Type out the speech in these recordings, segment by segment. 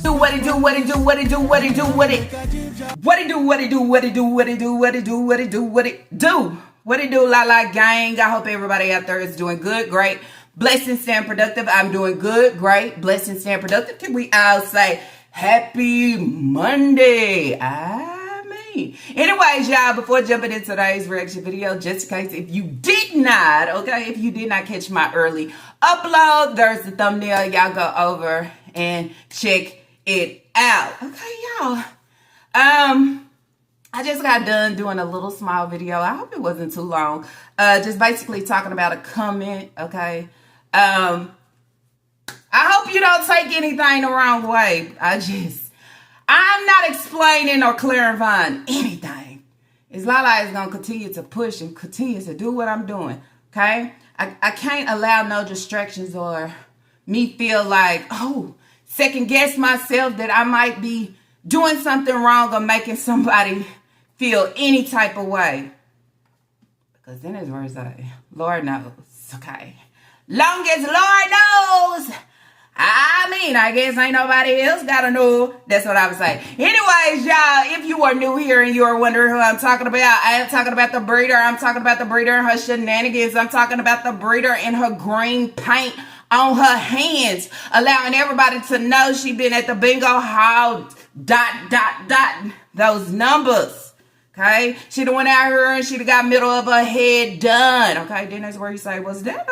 do, what it do, what it do, what it do, what it do, what it do, what it do, what it do, what it do, what it do, what it do, what it do, what it do, la la gang. I hope everybody out there is doing good, great, blessed and staying productive. I'm doing good, great, blessed and staying productive. Can we all say happy Monday? Anyways, y'all, before jumping into today's reaction video, just in case if you did not, okay, if you did not catch my early upload, there's the thumbnail. Y'all go over and check it out. Okay, y'all. I just got done doing a little small video. I hope it wasn't too long. Just basically talking about a comment, okay? I hope you don't take anything the wrong way. I'm not explaining or clarifying anything. It's Lala is going to continue to push and continue to do what I'm doing, okay? I can't allow no distractions or me feel like, oh, second guess myself that I might be doing something wrong or making somebody feel any type of way. Because then it's where it's like, Lord knows, okay? Long as Lord knows, I guess ain't nobody else gotta know. That's what I would say. Anyways, y'all, if you are new here and you are wondering who I'm talking about, I am talking about the breeder. I'm talking about the breeder and her shenanigans. I'm talking about the breeder and her green paint on her hands, allowing everybody to know she been at the bingo hall, ... those numbers. Okay, she done went out here and she done got middle of her head done. Okay, then that's where you say, was that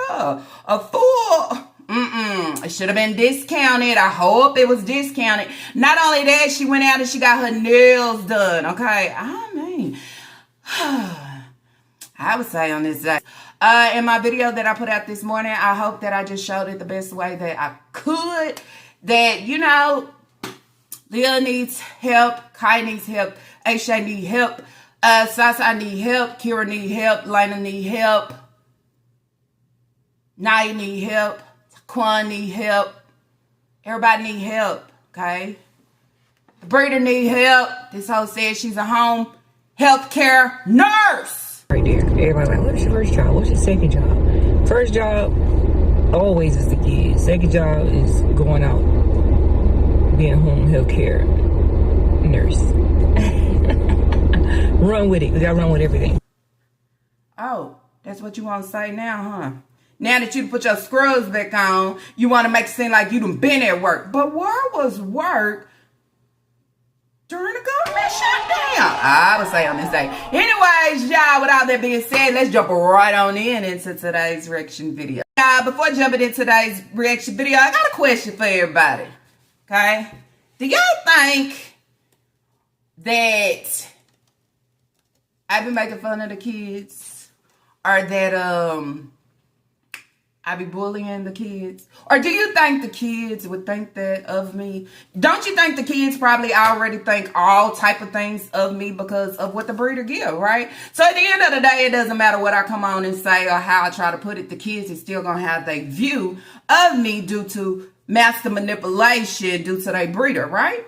a fool? It should have been discounted. I hope it was discounted. Not only that, she went out and she got her nails done. Okay, I would say on this day, in my video that I put out this morning, I hope that I just showed it the best way that I could. That, you know, Leah needs help, Kai needs help, Aisha need help, Sasa need help, Kira need help, Lena need help, Naya need help, Quan need help. Everybody need help, okay? The breeder need help. This hoe says she's a home healthcare nurse. Right there. Everybody like, what's your first job? What's your second job? First job always is the kids. Second job is going out, being a home healthcare nurse. Run with it. We gotta run with everything. Oh, that's what you want to say now, huh? Now that you put your scrubs back on, you want to make it seem like you done been at work. But where was work during the government shutdown? I would say on this day. Anyways, y'all, with all that being said, let's jump right on into today's reaction video. Before jumping into today's reaction video, I got a question for everybody. Okay? Do y'all think that I've been making fun of the kids? Or that, I be bullying the kids? Or do you think the kids would think that of me? Don't you think the kids probably already think all type of things of me because of what the breeder give, right? So at the end of the day, it doesn't matter what I come on and say or how I try to put it. The kids is still going to have their view of me due to master manipulation due to their breeder, right?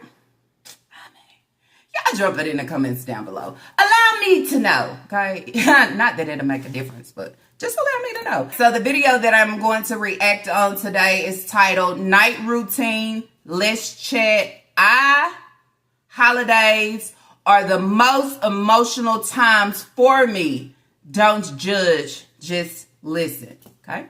Y'all drop it in the comments down below. Allow me to know, okay? Not that it'll make a difference, but just allow me to know. So the video that I'm going to react on today is titled Night Routine, Let's Chat. Holidays are the most emotional times for me. Don't judge, just listen, okay?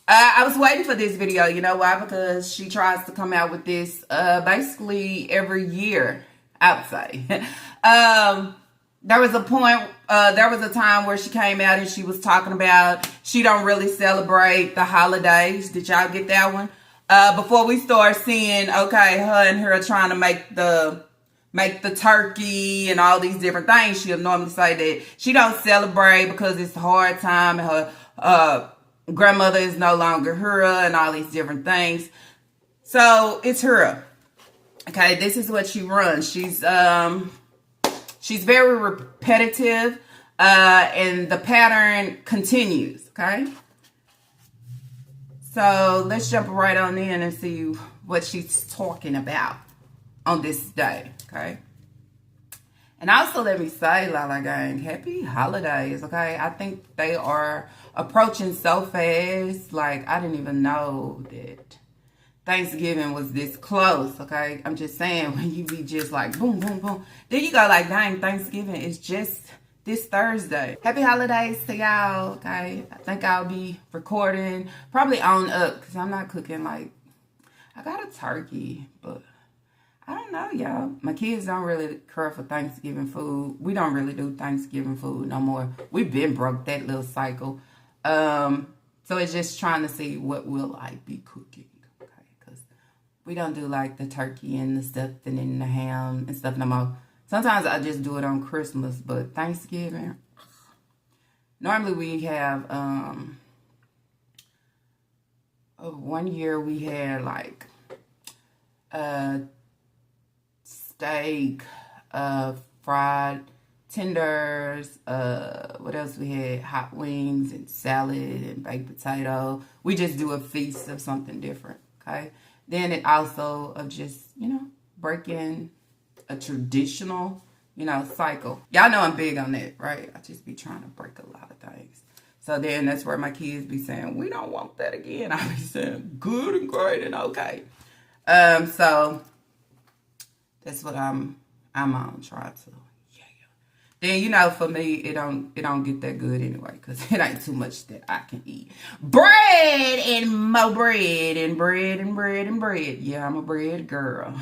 I was waiting for this video. You know why? Because she tries to come out with this basically every year, I would say. There was a time where she came out and she was talking about she don't really celebrate the holidays. Did y'all get that one? Before we start seeing, okay, her and her trying to make the turkey and all these different things, she'll normally say that she don't celebrate because it's a hard time and her grandmother is no longer her and all these different things. So it's her. Okay, this is what she runs. She's very repetitive, and the pattern continues, okay? So let's jump right on in and see what she's talking about on this day, okay? And also let me say, Lala Gang, happy holidays, okay? I think they are approaching so fast. Like, I didn't even know that Thanksgiving was this close, okay? I'm just saying, when you be just like boom, boom, boom, then you go like, dang, Thanksgiving is just this Thursday. Happy holidays to y'all, okay? I think I'll be recording probably on up because I'm not cooking. Like, I got a turkey, but I don't know, y'all. My kids don't really care for Thanksgiving food. We don't really do Thanksgiving food no more. We've been broke that little cycle. So it's just trying to see what will I be cooking, okay? Because we don't do like the turkey and the stuffing and the ham and stuff no more. Sometimes I just do it on Christmas, but Thanksgiving, normally we have, one year we had like steak, fried tenders, what else we had? Hot wings and salad and baked potato. We just do a feast of something different, okay? Then it also of just, you know, breaking a traditional, you know, cycle. Y'all know I'm big on that, right? I just be trying to break a lot of things. So then that's where my kids be saying, we don't want that again. I be saying, good and great and okay. So that's what I'm on, trying to, yeah. Then, you know, for me, it don't get that good anyway, because it ain't too much that I can eat. Bread and more bread and bread and bread and bread. Yeah, I'm a bread girl.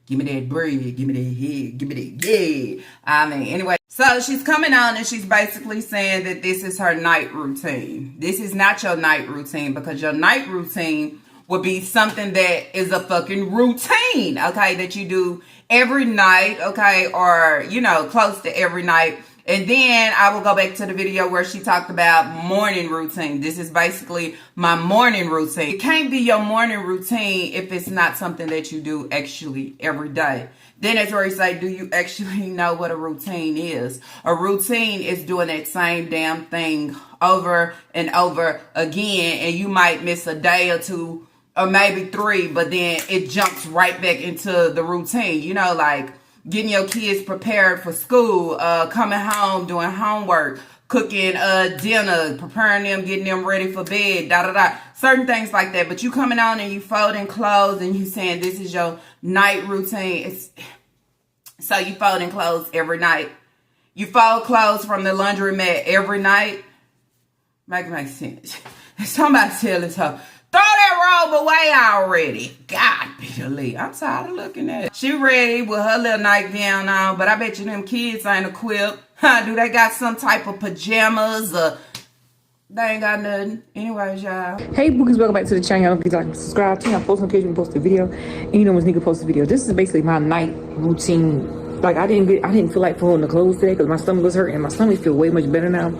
Give me that bread, give me that head, give me that yeah. I mean, anyway. So she's coming on and she's basically saying that this is her night routine. This is not your night routine, because your night routine would be something that is a fucking routine, okay, that you do every night, okay, or, you know, close to every night. And then I will go back to the video where she talked about morning routine. This is basically my morning routine. It can't be your morning routine if it's not something that you do actually every day. Then that's where you say, do you actually know what a routine is? A routine is doing that same damn thing over and over again, and you might miss a day or two or maybe 3, but then it jumps right back into the routine. You know, like getting your kids prepared for school, coming home, doing homework, cooking dinner, preparing them, getting them ready for bed, certain things like that. But you coming on and you folding clothes and you saying this is your night routine. So you folding clothes every night. You fold clothes from the laundromat every night. Make sense. Somebody tell us how. Throw that robe away already. God be the lead. I'm tired of looking at it. She ready with her little nightgown on, but I bet you them kids ain't equipped. Do they got some type of pajamas or they ain't got nothing? Anyways, y'all. Hey bookies, welcome back to the channel. Don't forget to like and subscribe. Turn on post notifications when we post a video. And you know when nigga post a video. This is basically my night routine. Like I didn't feel like folding the clothes today because my stomach was hurting. My stomach feel way much better now.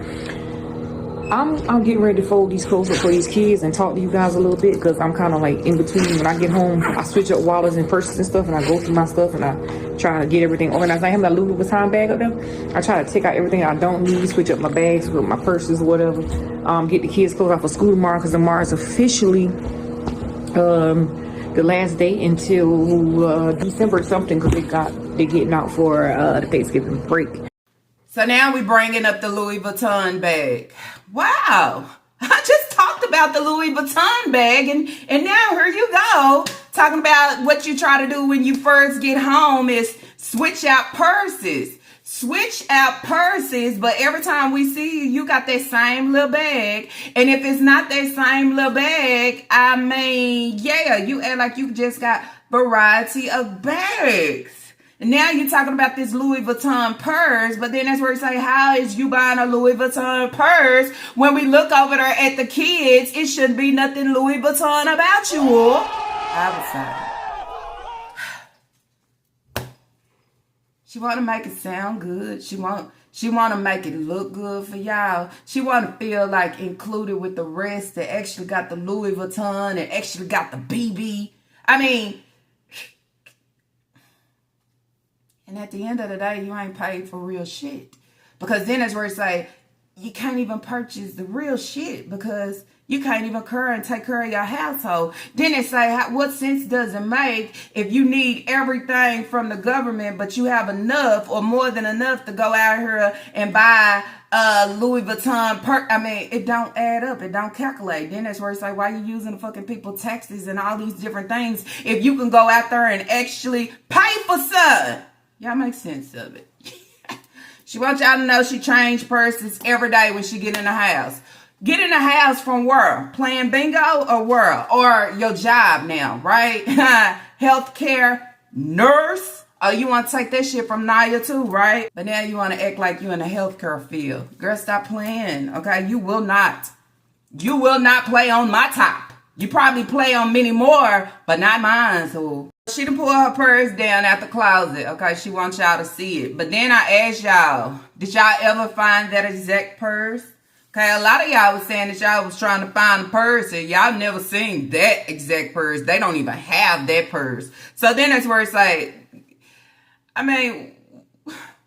I'm getting ready to fold these clothes up for these kids and talk to you guys a little bit, because I'm kind of like in between. When I get home, I switch up wallets and purses and stuff, and I go through my stuff and I try to get everything organized. I have that Louis Vuitton bag up there. I try to take out everything I don't need, switch up my bags with my purses, whatever. Get the kids clothes out for school tomorrow, because tomorrow is officially the last day until December something, because they're getting out for the Thanksgiving break. So now we bringing up the Louis Vuitton bag. Wow. I just talked about the Louis Vuitton bag, and now here you go talking about what you try to do when you first get home is switch out purses. Switch out purses, but every time we see you, you got that same little bag. And if it's not that same little bag, I mean, yeah, you act like you just got variety of bags. And now you're talking about this Louis Vuitton purse, but then that's where you say, how is you buying a Louis Vuitton purse? When we look over there at the kids, it shouldn't be nothing Louis Vuitton about you all. I would say. She want to make it sound good. She want to make it look good for y'all. She want to feel like included with the rest that actually got the Louis Vuitton and actually got the BB. I mean, and at the end of the day, you ain't paid for real shit. Because then that's where it say, you can't even purchase the real shit because You can't even take care of your household. Then they say, what sense does it make if you need everything from the government, but you have enough or more than enough to go out here and buy Louis Vuitton I mean, it don't add up. It don't calculate. Then that's where it's like, why are you using the fucking people taxes and all these different things if you can go out there and actually pay for some? Y'all make sense of it. She wants y'all to know she changed purses every day when she get in the house. Get in the house from where? Playing bingo or where? Or your job now, right? Healthcare, nurse. Oh, you want to take that shit from Naya too, right? But now you want to act like you in the healthcare field. Girl, stop playing, okay? You will not play on my top. You probably play on many more, but not mine, so. She done pull her purse down out the closet, okay? She wants y'all to see it. But then I asked y'all, did y'all ever find that exact purse? Okay, a lot of y'all was saying that y'all was trying to find a purse and y'all never seen that exact purse. They don't even have that purse. So then that's where it's like, I mean,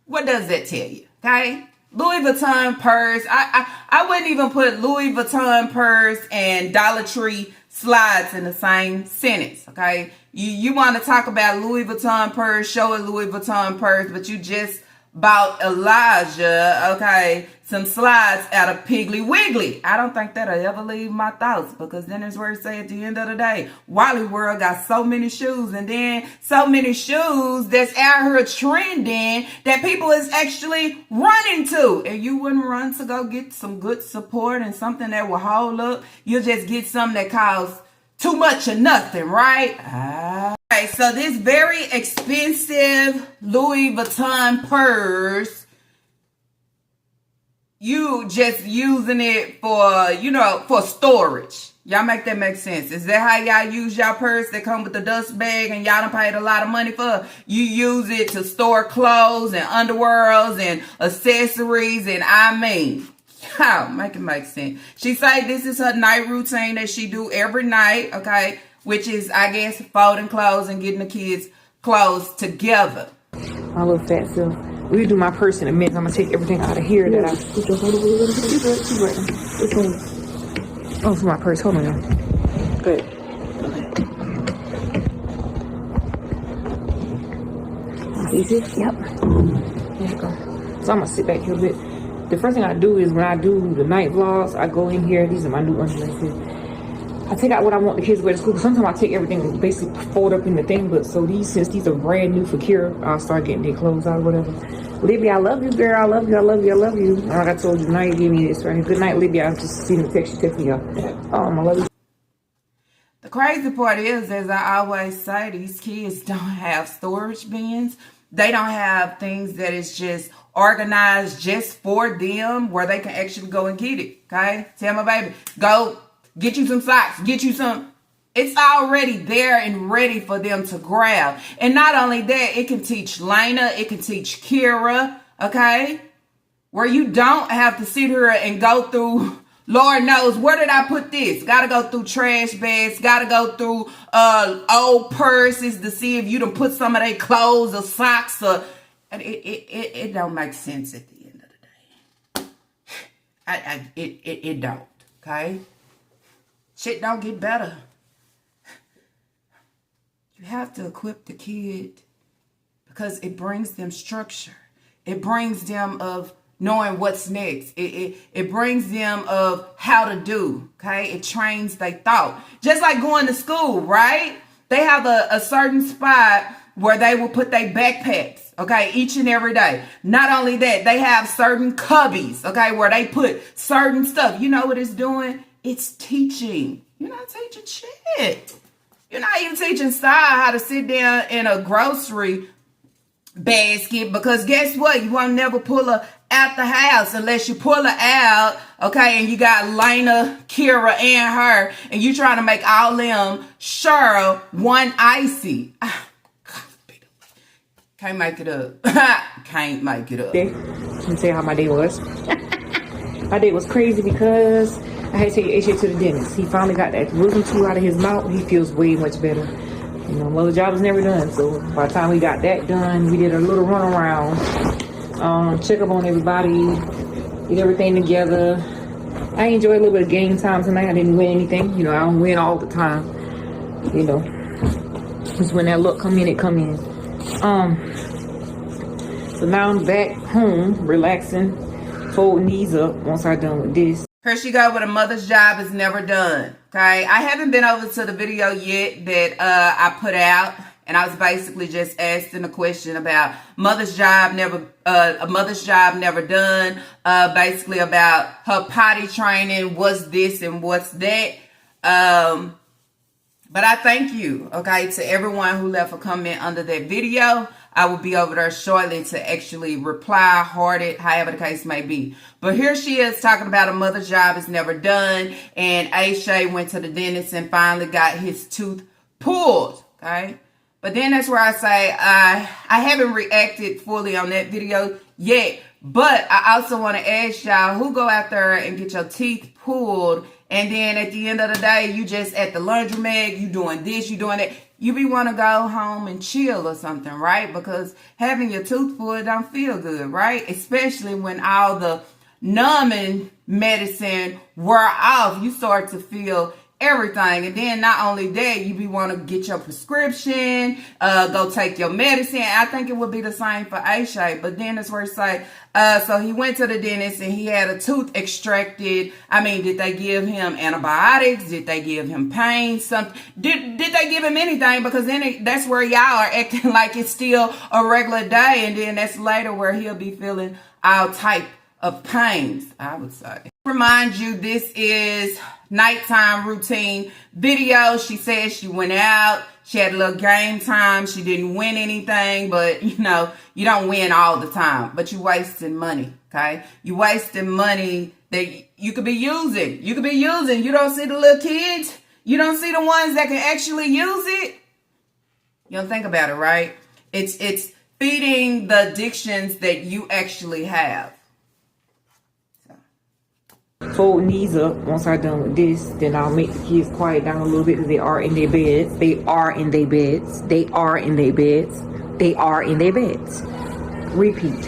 what does that tell you? Okay? Louis Vuitton purse. I wouldn't even put Louis Vuitton purse and Dollar Tree slides in the same sentence. Okay? You want to talk about Louis Vuitton purse, show a Louis Vuitton purse, but you just bought Elijah, okay, some slides out of Piggly Wiggly. I don't think that'll ever leave my thoughts, because then it's where it say at the end of the day, Wally World got so many shoes, and then so many shoes that's out here trending that people is actually running to. And you wouldn't run to go get some good support and something that will hold up. You'll just get something that costs too much or nothing, right? Okay, so this very expensive Louis Vuitton purse, you just using it for, for storage. Y'all make that make sense? Is that how y'all use y'all purse that come with the dust bag and y'all done paid a lot of money for? You use it to store clothes and underwears and accessories, and make it make sense. She say this is her night routine that she do every night, okay? Which is, I guess, folding clothes and getting the kids' clothes together. My little fat self. We'll do my purse in a minute. I'm going to take everything out of here that I... Oh, it's my purse. Hold on, y'all. Good. Easy? Yep. There you go. So I'm going to sit back here a bit. The first thing I do is when I do the night vlogs, I go in here. These are my new underdresses. I take out what I want the kids to wear to school. Sometimes I take everything and basically fold up in the thing. But so since these are brand new for Kira, I'll start getting their clothes out or whatever. Libya, I love you, girl. I love you. I love you. I love you. Like I told you, now you give me this right here. Good night, Libya. I just seen the text you text me up. I love you. The crazy part is, as I always say, these kids don't have storage bins. They don't have things that is just organized just for them where they can actually go and get it. Okay? Tell my baby, go get you some socks, get you some. It's already there and ready for them to grab. And not only that, it can teach Lena, it can teach Kira, okay? Where you don't have to sit here and go through, Lord knows, where did I put this? Got to go through trash bags, got to go through old purses to see if you done put some of their clothes or socks. Or, and it don't make sense at the end of the day. It don't, okay? Shit don't get better. You have to equip the kid because it brings them structure. It brings them of knowing what's next. It brings them of how to do, okay? It trains their thought. Just like going to school, right? They have a certain spot where they will put their backpacks, okay, each and every day. Not only that, they have certain cubbies, okay, where they put certain stuff. You know what it's doing? It's teaching. You're not teaching shit. You're not even teaching Star how to sit down in a grocery basket, because guess what? You won't never pull her out the house unless you pull her out, okay, and you got Lena, Kira, and her, and you trying to make all them sure one icy. Can't make it up. Can't make it up. Let me tell you how my day was. My day was crazy because I had to take AJ to the dentist. He finally got that wisdom tooth out of his mouth. He feels way much better. You know, well, the job was never done. So by the time we got that done, we did a little run around, check up on everybody, get everything together. I enjoy a little bit of game time tonight. I didn't win anything. You know, I don't win all the time. You know, just when that luck come in, it come in. So now I'm back home, relaxing, folding these up once I'm done with this. Here she go with a mother's job is never done. Okay, I haven't been over to the video yet that I put out, and I was basically just asking a question about mother's job never done. Basically about her potty training, what's this and what's that. But I thank you, okay, to everyone who left a comment under that video. I will be over there shortly to actually reply, heart it, however the case may be. But here she is talking about a mother's job is never done. And Aisha went to the dentist and finally got his tooth pulled, okay? But then that's where I say I haven't reacted fully on that video yet. But I also want to ask y'all who go out there and get your teeth pulled, and then at the end of the day, you just at the laundromat, you doing this, you doing that. You be want to go home and chill or something, right? Because having your tooth pulled don't feel good, right? Especially when all the numbing medicine wear off, you start to feel everything. And then not only that, you be want to get your prescription, go take your medicine. I think it would be the same for Aisha. But then it's where it's like, so he went to the dentist and he had a tooth extracted. I mean, did they give him antibiotics? Did they give him pain? Something? Did they give him anything? Because then that's where y'all are acting like it's still a regular day. And then that's later where he'll be feeling all type of pains, I would say. Remind you, this is nighttime routine video. She said she went out, she had a little game time, she didn't win anything, but you know, you don't win all the time, but you wasting money, okay? You wasting money that you could be using. You don't see the little kids, you don't see the ones that can actually use it. You don't think about it, right? It's feeding the addictions that you actually have. Folding these up once I'm done with this, then I'll make the kids quiet down a little bit because they are in their beds. They are in their beds. They are in their beds. They are in their beds. Repeat.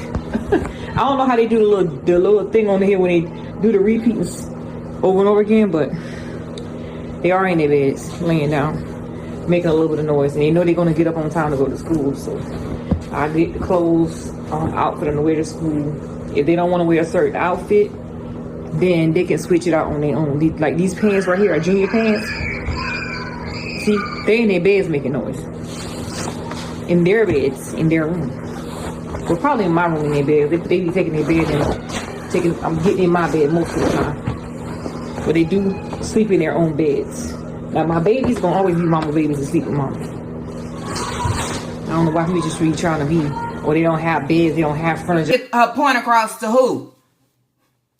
I don't know how they do the little thing on here when they do the repeats over and over again, but they are in their beds, laying down, making a little bit of noise, and they know they're gonna get up on time to go to school. So I get the clothes out for them to wear to school. If they don't want to wear a certain outfit, then they can switch it out on their own. Like these pants right here are junior pants. See, they in their beds making noise. In their beds, in their room. Well, probably in my room in their bed. They be taking their bed and I'm getting in my bed most of the time. But they do sleep in their own beds. Now my babies gonna always be mama babies and sleep with mama. I don't know why people just really trying to be, or they don't have beds, they don't have furniture. Get her point across to who?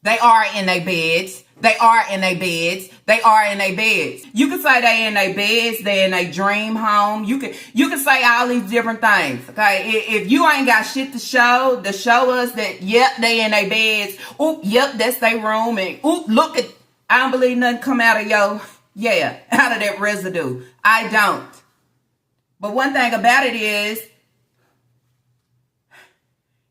They are in their beds. They are in their beds. They are in their beds. You can say they in their beds. They in their dream home. You can say all these different things. Okay, if you ain't got shit to show us that yep they in their beds. Oop, yep that's their room. And oop, look at. I don't believe nothing come out of out of that residue. I don't. But one thing about it is,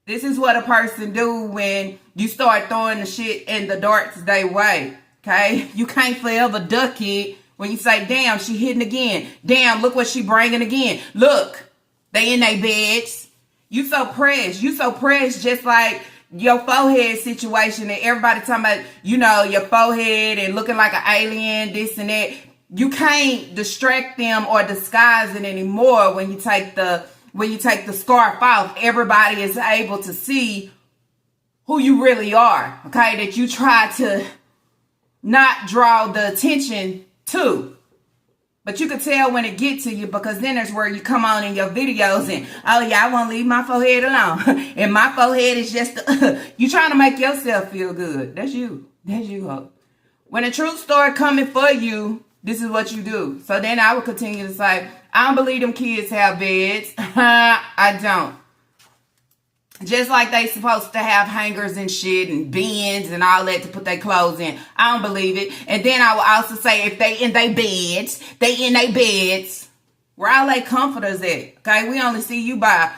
this is what a person do when you start throwing the shit in the darts they way, okay? You can't forever duck it when you say, damn, she hitting again. Damn, look what she bringing again. Look, they in their beds. You so pressed. You so pressed just like your forehead situation and everybody talking about, you know, your forehead and looking like an alien, this and that. You can't distract them or disguise it anymore when you take the scarf off. Everybody is able to see who you really are, okay? That you try to not draw the attention to. But you can tell when it gets to you, because then there's where you come on in your videos and, oh yeah, I won't leave my forehead alone. And my forehead is just, you trying to make yourself feel good. That's you. That's you, hope. When the truth start coming for you, this is what you do. So then I would continue to say, I don't believe them kids have beds. I don't. Just like they supposed to have hangers and shit and bins and all that to put their clothes in. I don't believe it. And then I will also say if they in their beds, they in their beds. Where all they comforters at? Okay, we only see you by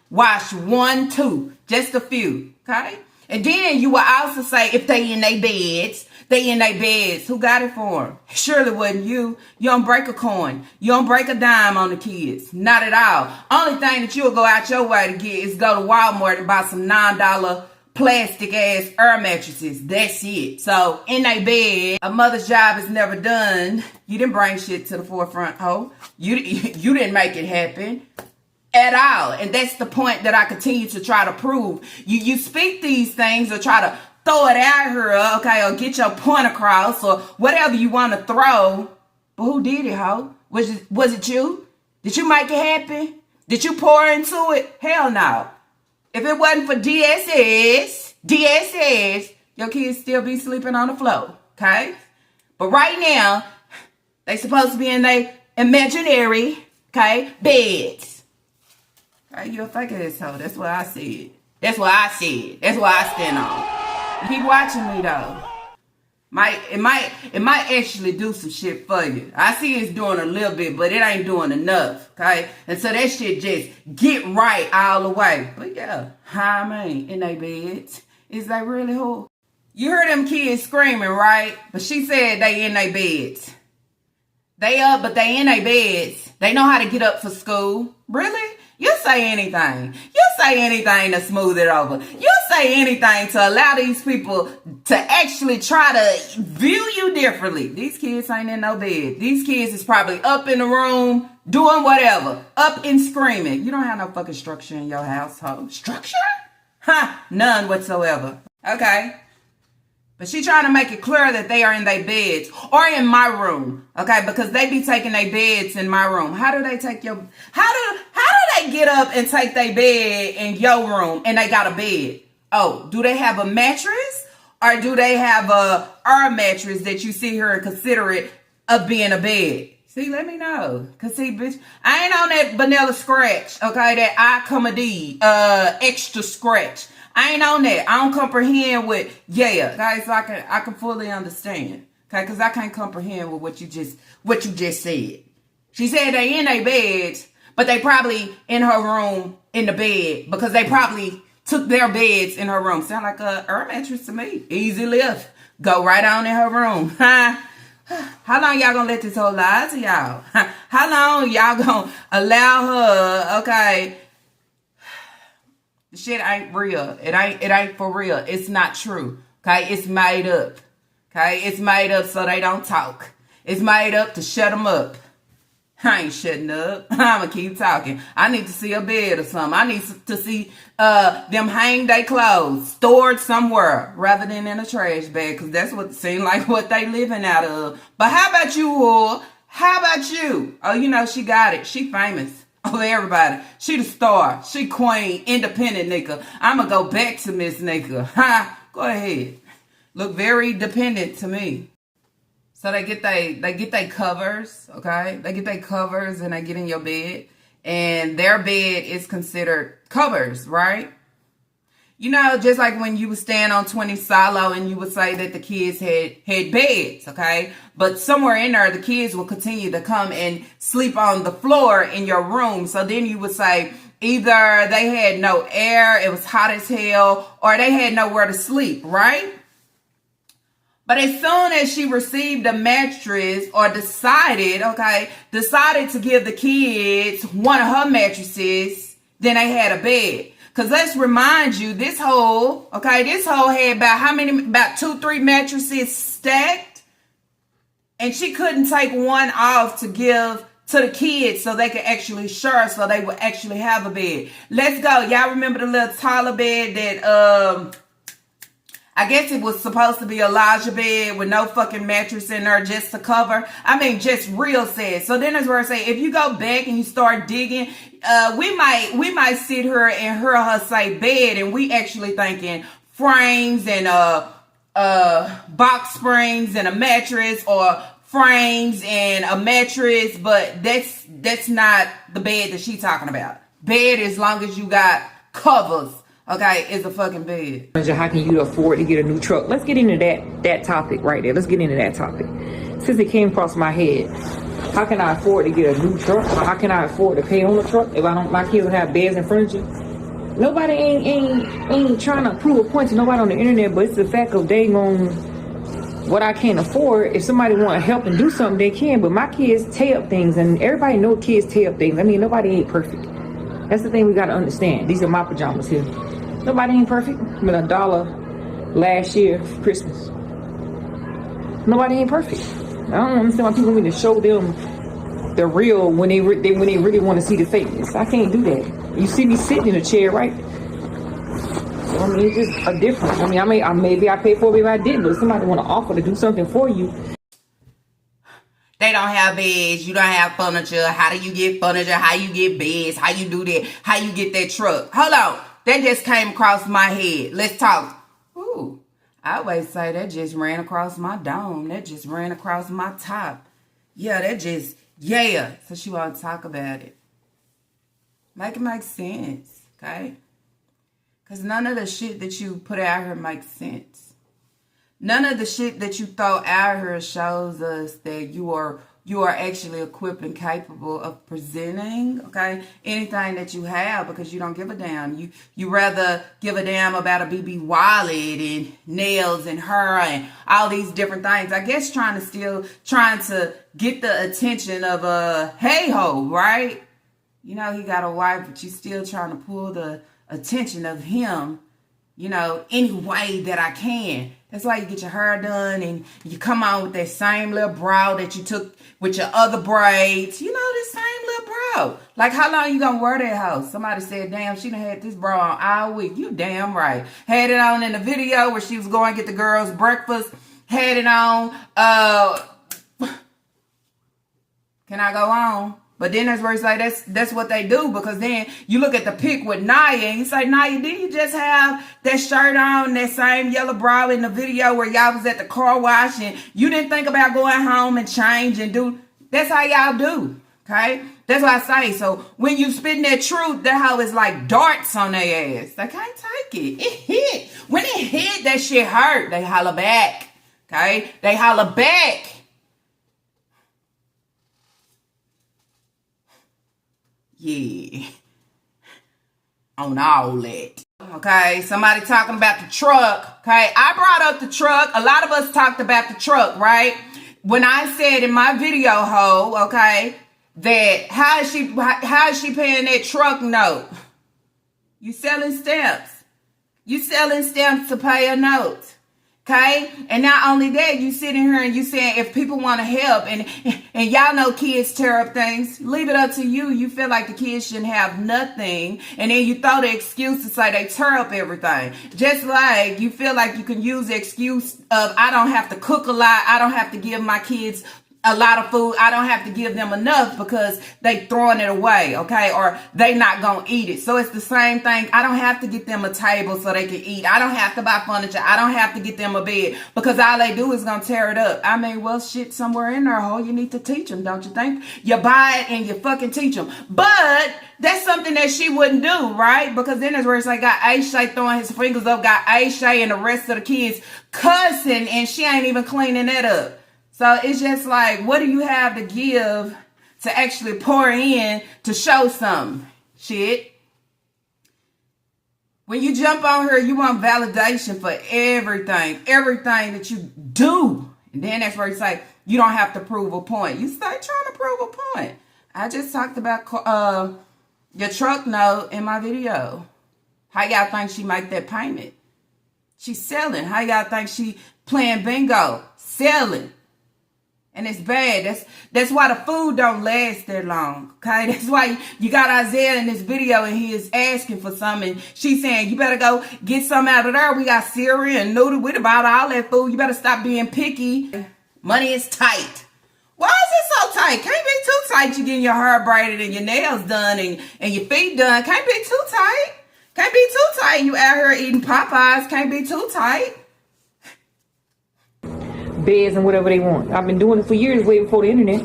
wash 1, 2, just a few. Okay? And then you will also say if they in their beds, They in their beds. Who got it for them? Surely wasn't you. You don't break a coin. You don't break a dime on the kids. Not at all. Only thing that you'll go out your way to get is go to Walmart and buy some $9 plastic ass air mattresses. That's it. So in their bed, a mother's job is never done. You didn't bring shit to the forefront, ho. You didn't make it happen at all. And that's the point that I continue to try to prove. You speak these things or try to throw it out here, okay, or get your point across or whatever you want to throw. But who did it, ho? Was it you? Did you make it happen? Did you pour into it? Hell no. If it wasn't for DSS, your kids still be sleeping on the floor, okay? But right now, they supposed to be in their imaginary, okay, beds. Okay, you a fake asshole. That's what I said. That's what I said. That's what I stand on. Keep watching me though. It might actually do some shit for you. I see it's doing a little bit, but it ain't doing enough, okay? And so that shit just get right all the way. But yeah, I mean, in their beds. Is they really who? You heard them kids screaming, right? But she said they in their beds. They up, but they in their beds. They know how to get up for school. Really? You say anything. You say anything to smooth it over. You say anything to allow these people to actually try to view you differently. These kids ain't in no bed. These kids is probably up in the room doing whatever. Up and screaming. You don't have no fucking structure in your household. Structure? Huh? None whatsoever. Okay. But she trying to make it clear that they are in their beds or in my room, okay? Because they be taking their beds in my room. How do they take your? How do they get up and take their bed in your room and they got a bed? Oh, do they have a mattress or do they have a mattress that you see here and consider it of being a bed? See, let me know. Cause see, bitch, I ain't on that vanilla scratch, okay? That extra scratch. I ain't on that. I don't comprehend with, yeah, guys. So I can fully understand, okay? Because I can't comprehend with what you just said. She said they in their beds, but they probably in her room in the bed because they probably took their beds in her room. Sound like a mattress to me. Easy lift. Go right on in her room. How long y'all gonna let this whole lie to y'all? How long y'all gonna allow her? Okay. The shit ain't real. It ain't for real. It's not true. Okay? It's made up. Okay? It's made up so they don't talk. It's made up to shut them up. I ain't shutting up. I'ma keep talking. I need to see a bed or something. I need to see them hang their clothes stored somewhere rather than in a trash bag, because that's what it seems like what they living out of. But how about you, whore? How about you? Oh, you know, she got it. She famous. Oh, everybody. She the star. She queen. Independent nigga. I'ma go back to Miss Nigga. Ha! Go ahead. Look very dependent to me. So they get they covers, okay? They get their covers and they get in your bed. And their bed is considered covers, right? You know, just like when you would stand on 20 solo and you would say that the kids had beds, okay? But somewhere in there, the kids will continue to come and sleep on the floor in your room. So then you would say either they had no air, it was hot as hell, or they had nowhere to sleep, right? But as soon as she received a mattress or decided to give the kids one of her mattresses, then they had a bed. Because let's remind you, this hole had about 2-3 mattresses stacked. And she couldn't take one off to give to the kids so they could actually share, so they would actually have a bed. Let's go. Y'all remember the little taller bed that, I guess it was supposed to be a Elijah bed with no fucking mattress in there just to cover. I mean, just real sad. So then that's where I say, if you go back and you start digging, we might sit here and hear her say bed, and we actually thinking frames and box springs and a mattress, or frames and a mattress, but that's not the bed that she's talking about. Bed, as long as you got covers, okay, is a fucking bed. How can you afford to get a new truck? Let's get into that topic right there. Let's get into that topic. Since it came across my head, how can I afford to get a new truck? Or how can I afford to pay on the truck if my kids don't have beds and furniture? Nobody ain't trying to prove a point to nobody on the internet, but it's the fact of they gonna what I can't afford. If somebody want to help and do something, they can. But my kids tear up things, and everybody know kids tear up things. I mean, nobody ain't perfect. That's the thing we got to understand. These are my pajamas here. Nobody ain't perfect. I mean, $1 last year for Christmas. Nobody ain't perfect. I don't understand why people need to show them the real when they really want to see the fakeness. I can't do that. You see me sitting in a chair, right? So, I mean, it's just a difference. I mean, maybe I pay for it, maybe I didn't. But if somebody want to offer to do something for you. They don't have beds. You don't have furniture. How do you get furniture? How you get beds? How you do that? How you get that truck? Hold on. That just came across my head. Let's talk. Ooh, I always say that just ran across my dome. That just ran across my top. Yeah, that just, yeah. So she want to talk about it. Make it make sense, okay? Because none of the shit that you put out here makes sense. None of the shit that you throw out here shows us that you are actually equipped and capable of presenting, okay, anything that you have, because you don't give a damn. You rather give a damn about a BB wallet and nails and her and all these different things. I guess trying to get the attention of a hey-ho, right? You know, he got a wife, but you still trying to pull the attention of him, you know, any way that I can. That's why you get your hair done and you come on with that same little brow that you took with your other braids. You know, the same little brow. Like, how long you gonna wear that house? Somebody said, damn, she done had this brow on all week. You damn right. Had it on in the video where she was going to get the girls breakfast. Had it on. Can I go on? But then that's where it's like, that's what they do, because then you look at the pic with Naya and you say, Naya, didn't you just have that shirt on, that same yellow bra in the video where y'all was at the car wash and you didn't think about going home and change and do? That's how y'all do, okay? That's what I say. So when you spitting that truth, that how it's like darts on their ass. They can't take it. It hit. When it hit, that shit hurt. They holler back, okay? They holler back. Yeah, on all that. Okay, somebody talking about the truck. Okay, I brought up the truck. A lot of us talked about the truck, right? When I said in my video, okay, that how is she paying that truck note? You selling stamps. You selling stamps to pay a note. Okay, and not only that, you sitting here and you saying if people want to help, and y'all know kids tear up things. Leave it up to you. You feel like the kids shouldn't have nothing, and then you throw the excuse to say they tear up everything. Just like you feel like you can use the excuse of I don't have to cook a lot, I don't have to give my kids a lot of food, I don't have to give them enough because they throwing it away, okay? Or they not gonna eat it. So it's the same thing. I don't have to get them a table so they can eat. I don't have to buy furniture. I don't have to get them a bed because all they do is gonna tear it up. I mean, well, shit, somewhere in there, you need to teach them, don't you think? You buy it and you fucking teach them. But that's something that she wouldn't do, right? Because then it's where it's like got Aisha throwing his fingers up, got Aisha and the rest of the kids cussing, and she ain't even cleaning that up. So it's just like, what do you have to give to actually pour in to show something? Shit. When you jump on her, you want validation for everything that you do. And then that's where it's like, you don't have to prove a point. You start trying to prove a point. I just talked about your truck note in my video. How y'all think she make that payment? She's selling. How y'all think she playing bingo? Selling. And it's bad. That's why the food don't last that long. Okay? That's why you got Isaiah in this video and he is asking for something. She's saying, you better go get some out of there. We got cereal and noodle. We about all that food. You better stop being picky. Money is tight. Why is it so tight? Can't be too tight. You getting your hair braided and your nails done and your feet done. Can't be too tight. Can't be too tight. You out here eating Popeyes. Can't be too tight. Beds and whatever they want. I've been doing it for years, way before the internet.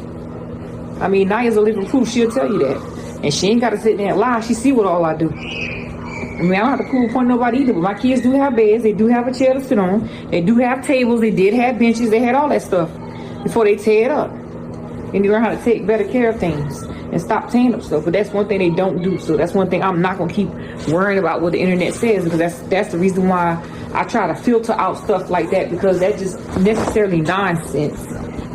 I mean, Naya's a living proof. She'll tell you that. And she ain't got to sit there and lie. She see what all I do. I mean, I don't have to prove a point to nobody either, but my kids do have beds. They do have a chair to sit on. They do have tables. They did have benches. They had all that stuff before they tear it up. And you learn how to take better care of things and stop tearing up stuff. But that's one thing they don't do. So that's one thing I'm not going to keep worrying about what the internet says, because that's the reason why I try to filter out stuff like that because that's just necessarily nonsense.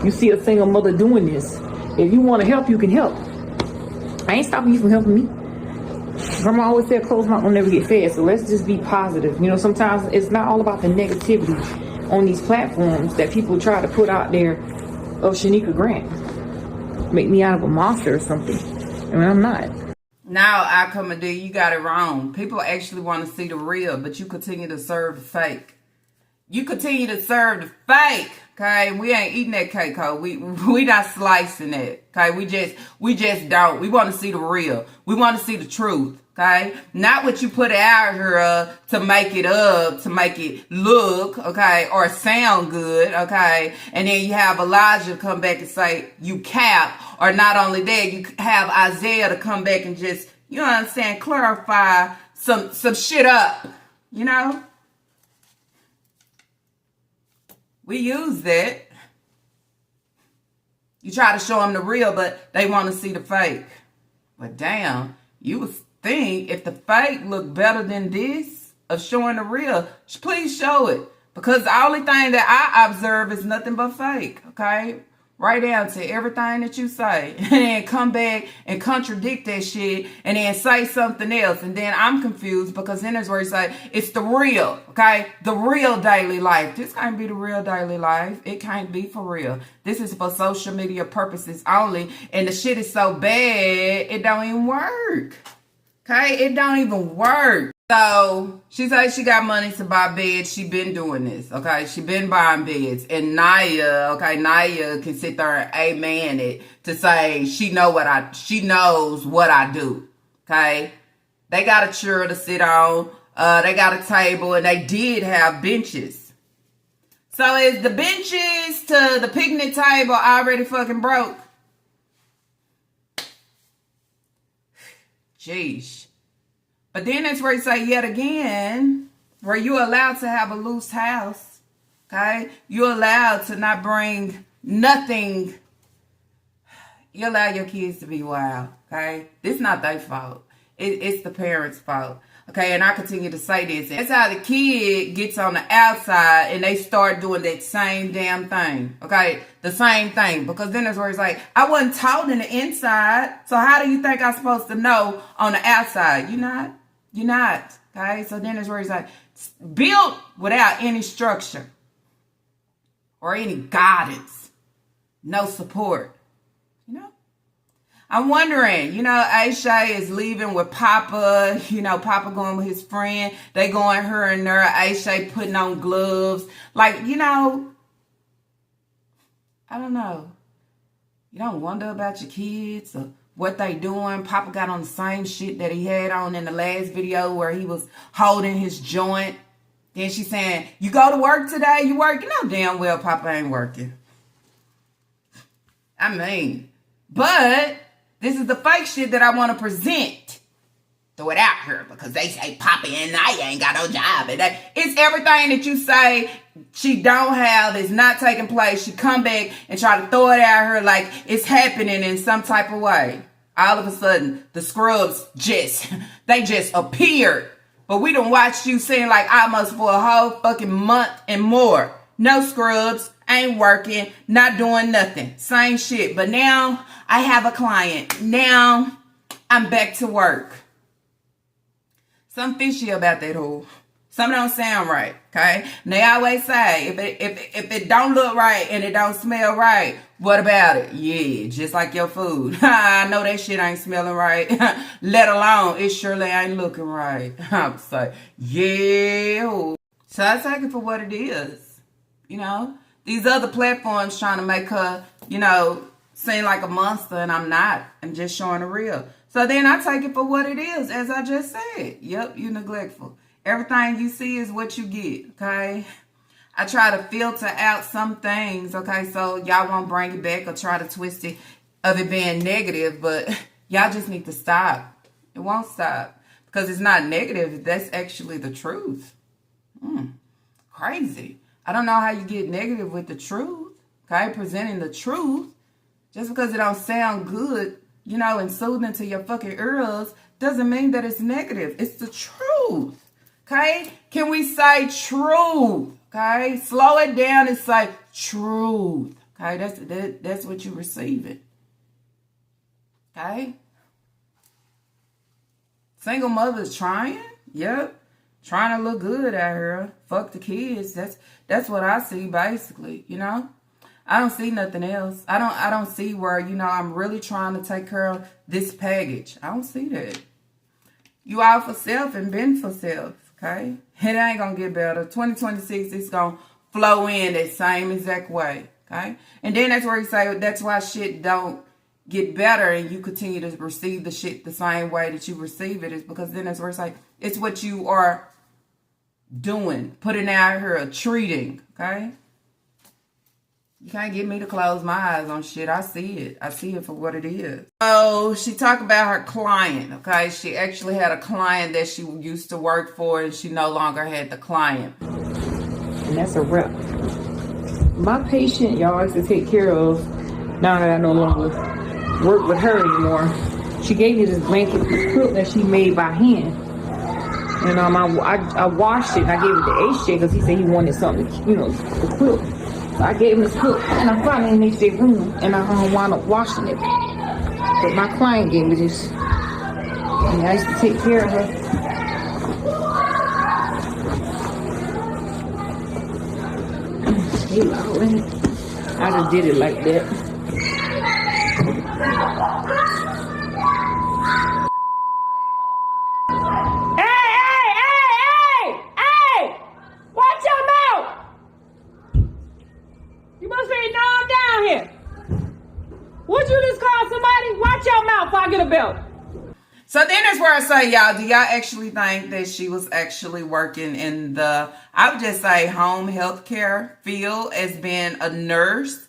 You see a single mother doing this. If you want to help, you can help. I ain't stopping you from helping me. Grandma always said, closed mouth will never get fed. So let's just be positive. You know, sometimes it's not all about the negativity on these platforms that people try to put out there of Shanika Grant. Make me out of a monster or something. I mean, I'm not. Now, I come and do, you got it wrong. People actually want to see the real, but you continue to serve the fake. You continue to serve the fake, okay? We ain't eating that cake, we not slicing it, okay? We just don't. We want to see the real. We want to see the truth, okay? Not what you put out here to make it up, to make it look, okay, or sound good, okay? And then you have Elijah come back and say, you cap. Or not only that, you have Isaiah to come back and just, you know what I'm saying, clarify some shit up, you know? We use that. You try to show them the real, but they want to see the fake. But damn, you would think if the fake look better than this of showing the real, please show it. Because the only thing that I observe is nothing but fake, okay? Right down to everything that you say. And then come back and contradict that shit and then say something else. And then I'm confused because then there's where you say, it's the real, okay? The real daily life. This can't be the real daily life. It can't be for real. This is for social media purposes only. And the shit is so bad, it don't even work. Okay? It don't even work. So she says she got money to buy beds. She been doing this, okay? She been buying beds. And Naya can sit there and amen it to say she knows what I do, okay? They got a chair to sit on. They got a table, and they did have benches. So is the benches to the picnic table already fucking broke? Jeez. But then that's where you say yet again, where you're allowed to have a loose house, okay? You're allowed to not bring nothing. You allow your kids to be wild, okay? This is not their fault. It's the parents' fault, okay? And I continue to say this. That's how the kid gets on the outside and they start doing that same damn thing, okay? The same thing. Because then that's where it's like, I wasn't taught in the inside, so how do you think I'm supposed to know on the outside? You're not, okay? So then it's where it's like, built without any structure or any guidance, no support, you know? I'm wondering, Aisha is leaving with Papa, Papa going with his friend. They going her and there, Aisha putting on gloves. Like, I don't know. You don't wonder about your kids or what they doing. Papa got on the same shit that he had on in the last video where he was holding his joint. Then she's saying, you go to work today? You work? You know damn well Papa ain't working. I mean, but this is the fake shit that I want to present. Throw it out here because they say Papa and I ain't got no job. And it's everything that you say she don't have is not taking place. She come back and try to throw it out here like it's happening in some type of way. All of a sudden, the scrubs just appeared. But we done watched you saying like almost for a whole fucking month and more. No scrubs, ain't working, not doing nothing. Same shit. But now I have a client. Now I'm back to work. Something fishy about that whole. Something don't sound right, okay? And they always say, if it don't look right and it don't smell right, what about it? Yeah, just like your food. I know that shit ain't smelling right, let alone it surely ain't looking right. I would say, yeah. So I take it for what it is, These other platforms trying to make her, seem like a monster, and I'm not. I'm just showing the real. So then I take it for what it is, as I just said. Yep, you're neglectful. Everything you see is what you get, okay? I try to filter out some things, okay? So y'all won't bring it back or try to twist it of it being negative, but y'all just need to stop. It won't stop because it's not negative. That's actually the truth. Crazy. I don't know how you get negative with the truth, okay? Presenting the truth. Just because it don't sound good, and soothing to your fucking ears doesn't mean that it's negative. It's the truth. Okay? Can we say truth? Okay? Slow it down and say truth. Okay? That's what you're receiving. Okay? Single mothers trying? Yep. Trying to look good out here. Fuck the kids. That's what I see basically, you know? I don't see nothing else. I don't see where, you know, I'm really trying to take care of this package. I don't see that. You out for self and been for self, okay? It ain't gonna get better. 2026, it's gonna flow in that same exact way, okay? And then that's where you say that's why shit don't get better and you continue to receive the shit the same way that you receive it, is because then that's where it's like, it's what you are doing, putting out here, treating, okay? You can't get me to close my eyes on shit. I see it. I see it for what it is. So she talked about her client, okay? She actually had a client that she used to work for and she no longer had the client. And that's a wrap. My patient, y'all, I used to take care of, now that I no longer work with her anymore, she gave me this blanket quilt that she made by hand. And I washed it and I gave it to HJ because he said he wanted something, you know, the quilt. I gave him this quilt, and I found it in HJ's room, and I wound up washing it. But my client gave me this, and I used to take care of her. Hey, loud, I just did it like that. So then that's where I say, y'all, do y'all actually think that she was actually working in the, I would just say, home health care field as being a nurse?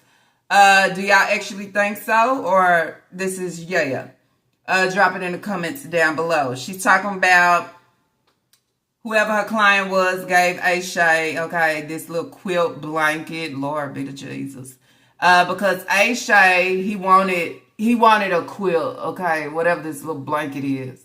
Do y'all actually think so? Or this is drop it in the comments down below. She's talking about whoever her client was gave Aisha, okay, this little quilt blanket. Lord be to Jesus. Because Aisha, he wanted a quilt, okay, whatever this little blanket is.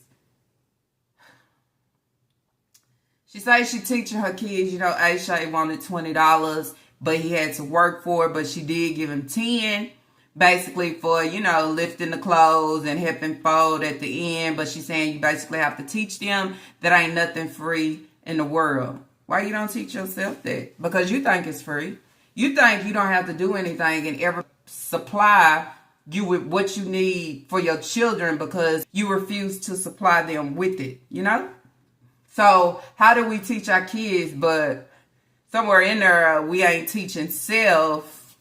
She says she teaching her kids, you know, Aisha wanted $20, but he had to work for it, but she did give him 10, basically for, you know, lifting the clothes and helping fold at the end. But she's saying you basically have to teach them that ain't nothing free in the world. Why you don't teach yourself that? Because you think it's free. You think you don't have to do anything and ever supply you with what you need for your children because you refuse to supply them with it, you know? So how do we teach our kids, but somewhere in there we ain't teaching self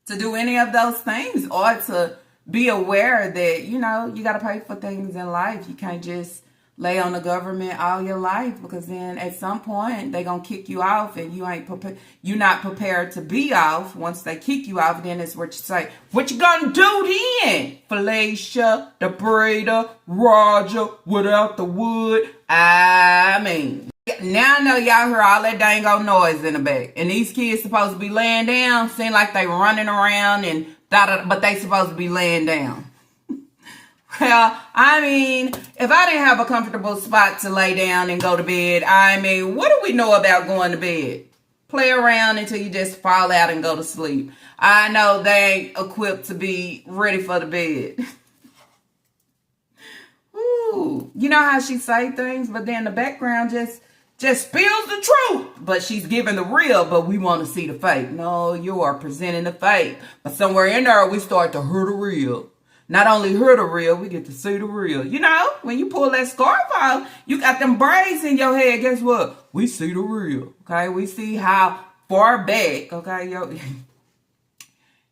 to do any of those things or to be aware that, you know, you got to pay for things in life. You can't just lay on the government all your life, because then at some point they gonna kick you off and you're not prepared to be off. Once they kick you off, then it's what you say, what you gonna do then? Felicia, the breeder, Roger, without the wood. I mean, now I know y'all hear all that dang old noise in the back, and these kids supposed to be laying down, seem like they running around and but they supposed to be laying down. Well, I mean, if I didn't have a comfortable spot to lay down and go to bed, I mean, what do we know about going to bed? Play around until you just fall out and go to sleep. I know they ain't equipped to be ready for the bed. Ooh, you know how she say things, but then the background just spills the truth. But she's giving the real, but we want to see the fake. No, you are presenting the fake. But somewhere in there, we start to hear the real. Not only hear the real, we get to see the real. You know, when you pull that scarf off, you got them braids in your head. Guess what? We see the real, okay? We see how far back, okay, your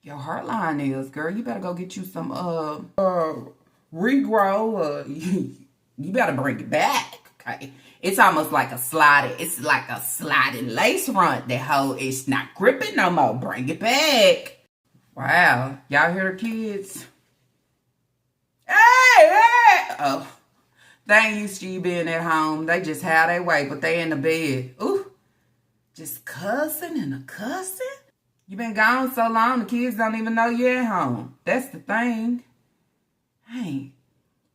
heartline is, girl. You better go get you some regrow. You better bring it back, okay? It's almost like a sliding lace front. That hoe is not gripping no more. Bring it back. Wow, y'all hear the kids? Hey! Oh, they ain't used to you being at home. They just have their way, but they in the bed. Ooh, just cussing and a cussing. You been gone so long, the kids don't even know you're at home. That's the thing. Hey,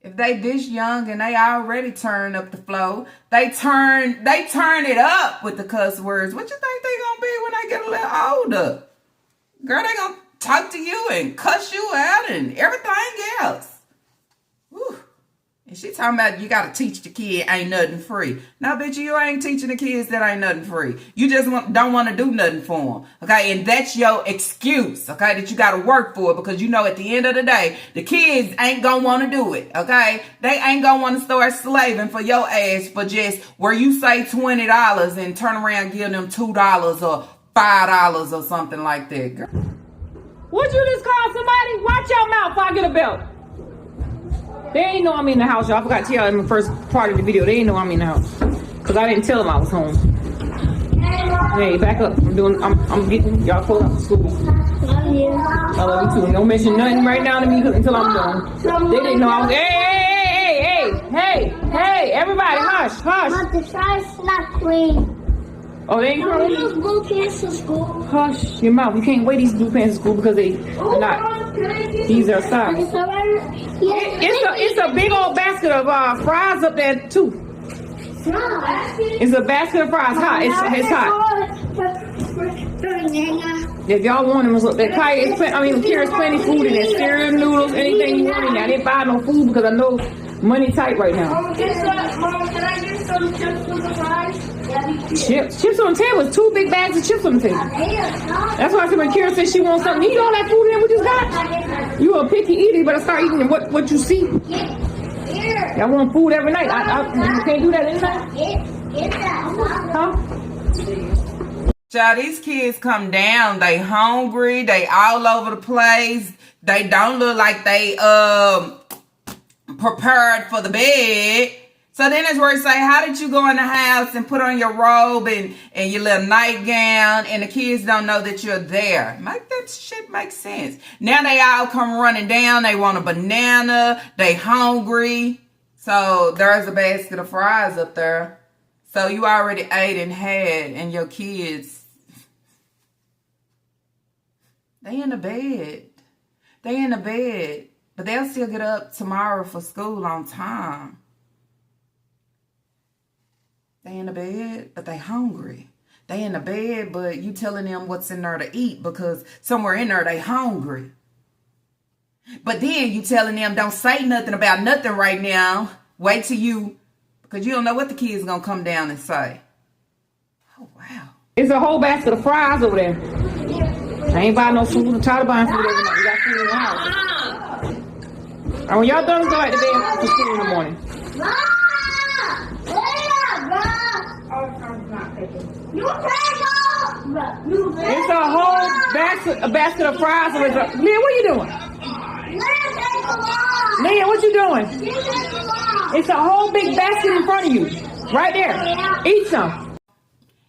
if If they this young and they already turn up the flow, they turn it up with the cuss words. What you think they gonna be when they get a little older? Girl, they gonna talk to you and cuss you out and everything else. Whew. And she talking about you gotta teach the kid ain't nothing free. No, bitch, you ain't teaching the kids that ain't nothing free. You just don't want to do nothing for them. Okay, and that's your excuse. Okay, that you gotta work for it because you know at the end of the day, the kids ain't gonna want to do it. Okay, they ain't gonna want to start slaving for your ass for just where you say $20 and turn around and give them $2 or $5 or something like that, girl. Would you just call somebody? Watch your mouth before I get a belt. They ain't know I'm in the house, y'all. I forgot to tell you in the first part of the video. They ain't know I'm in the house. Because I didn't tell them I was home. Hey, back up. I'm getting y'all pulled up to school. Love you. I love you too. Don't mention nothing right now to me until I'm done. They didn't know I was. Hey, everybody, hush. But the fry's not clean. Oh, they ain't We clean? use blue pants to school. Hush your mouth. You can't wear these blue pants to school because they're not. These are socks. It's a big old basket of fries up there too. It's a basket of fries. Hot. It's hot. If y'all want them, there's plenty food in there. Cereal, noodles, anything you want in there. I didn't buy no food because I know money tight right now. Mom, can I get some chips with the fries? Chips on the table. It's 2 big bags of chips on the table. That's why I said when Kira said she wants something, eat all that food in there we just got. You a picky eater, you better start eating what you see. Y'all want food every night. You can't do that anytime. Huh? Child, these kids come down, they hungry, they all over the place. They don't look like they prepared for the bed. So then it's where it say, how did you go in the house and put on your robe and your little nightgown and the kids don't know that you're there? Make that shit make sense. Now they all come running down. They want a banana. They hungry. So there's a basket of fries up there. So you already ate and had, and your kids, they in the bed. They in the bed. But they'll still get up tomorrow for school on time. They in the bed, but they hungry. They in the bed, but you telling them what's in there to eat because somewhere in there they hungry. But then you telling them don't say nothing about nothing right now. Wait till you, because you don't know what the kids gonna come down and say. Oh, wow. It's a whole basket of fries over there. I ain't buying no food. I'm tired of buying food every night. We got food in the house. And when y'all done, go out to bed for school in the morning. It's a whole basket of fries. Leah, what are you doing? Leah, what you doing? It's a whole big basket in front of you. Right there. Eat some.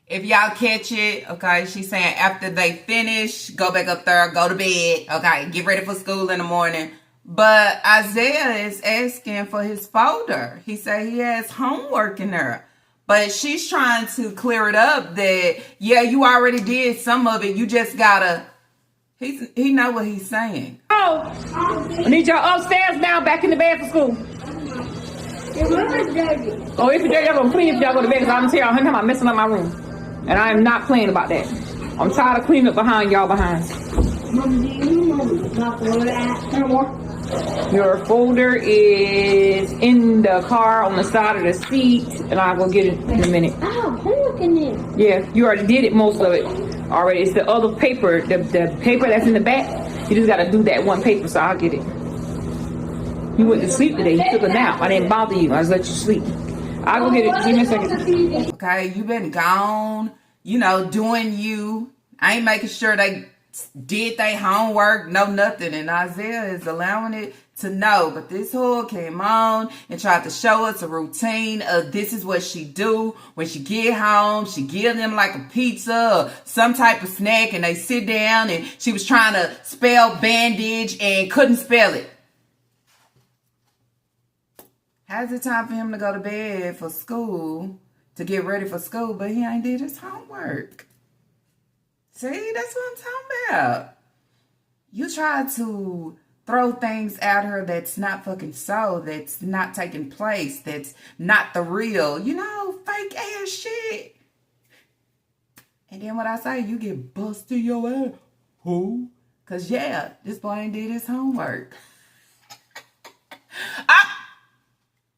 If y'all catch it, okay, she's saying after they finish, go back up there, go to bed, okay, get ready for school in the morning. But Isaiah is asking for his folder. He said he has homework in there. But she's trying to clear it up that, yeah, you already did some of it. You just gotta, he know what he's saying. Oh, I need y'all upstairs now, back in the bed for school. Oh, if you're dirty, I'm gonna clean if y'all go to bed, because I'm telling y'all, I'm messing up my room. And I am not playing about that. I'm tired of cleaning up behind y'all behinds. Your folder is in the car on the side of the seat, and I'll go get it in a minute. Oh, look in there. Yeah, you already did it, most of it already. It's the other paper, the paper that's in the back. You just gotta do that one paper, so I'll get it. You went to sleep today. You took a nap. I didn't bother you. I just let you sleep. I'll go get it. Give me a second. Okay, you been gone, doing you. I ain't making sure they did their homework, no nothing. And Isaiah is allowing it to know. But this whore came on and tried to show us a routine of this is what she do. When she get home, she give them like a pizza or some type of snack, and they sit down, and she was trying to spell bandage and couldn't spell it. How's it time for him to go to bed for school, to get ready for school, but he ain't did his homework? See, that's what I'm talking about. You try to throw things at her that's not fucking so, that's not taking place, that's not the real, fake ass shit. And then what I say, you get busted your ass. Who? Because, this boy ain't did his homework.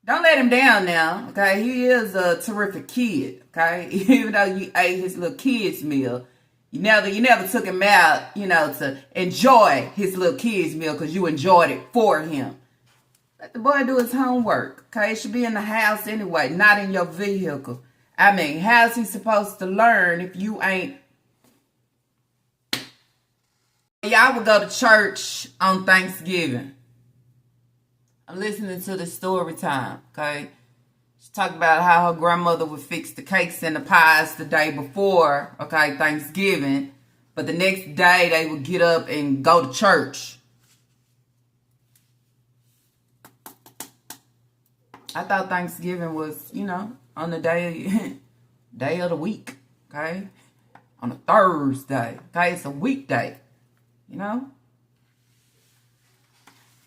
Don't let him down now, okay? He is a terrific kid, okay? Even though you ate his little kid's meal, you never took him out, to enjoy his little kid's meal because you enjoyed it for him. Let the boy do his homework, okay? It should be in the house anyway, not in your vehicle. I mean, how's he supposed to learn if you ain't? Y'all would go to church on Thanksgiving. I'm listening to the story time, okay? She talked about how her grandmother would fix the cakes and the pies the day before, okay, Thanksgiving. But the next day, they would get up and go to church. I thought Thanksgiving was, on the day of the week, okay? On a Thursday, okay? It's a weekday,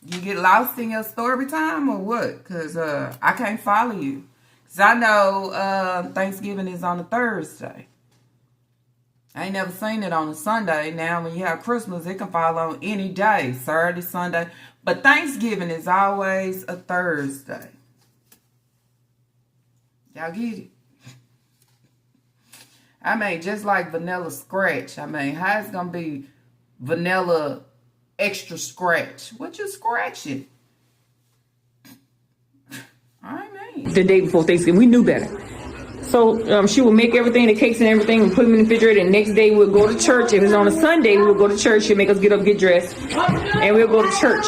You get lost in your story time or what? Because I can't follow you. Because I know Thanksgiving is on a Thursday. I ain't never seen it on a Sunday. Now, when you have Christmas, it can fall on any day. Saturday, Sunday. But Thanksgiving is always a Thursday. Y'all get it? I mean, just like vanilla scratch. I mean, how it's going to be vanilla extra scratch? What you scratching? I mean, The day before Thanksgiving, we knew better. So she would make everything, the cakes and everything, and put them in the refrigerator. And the next day we'll go to church. If it's on a Sunday, we'll go to church. She'll make us get up, get dressed, and we'll go to church.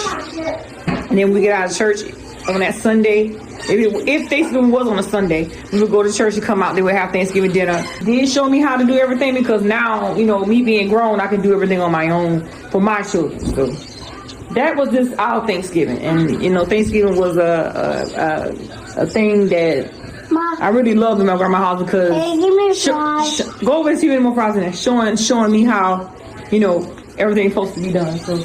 And then we get out of church on that Sunday. If Thanksgiving was on a Sunday, we would go to church and come out. They would have Thanksgiving dinner. They show me how to do everything because now, me being grown, I can do everything on my own for my children. So that was just our Thanksgiving. And, Thanksgiving was a thing that I really loved in my grandma's house because go over and see any more fries in there. Showing me how, everything's supposed to be done. So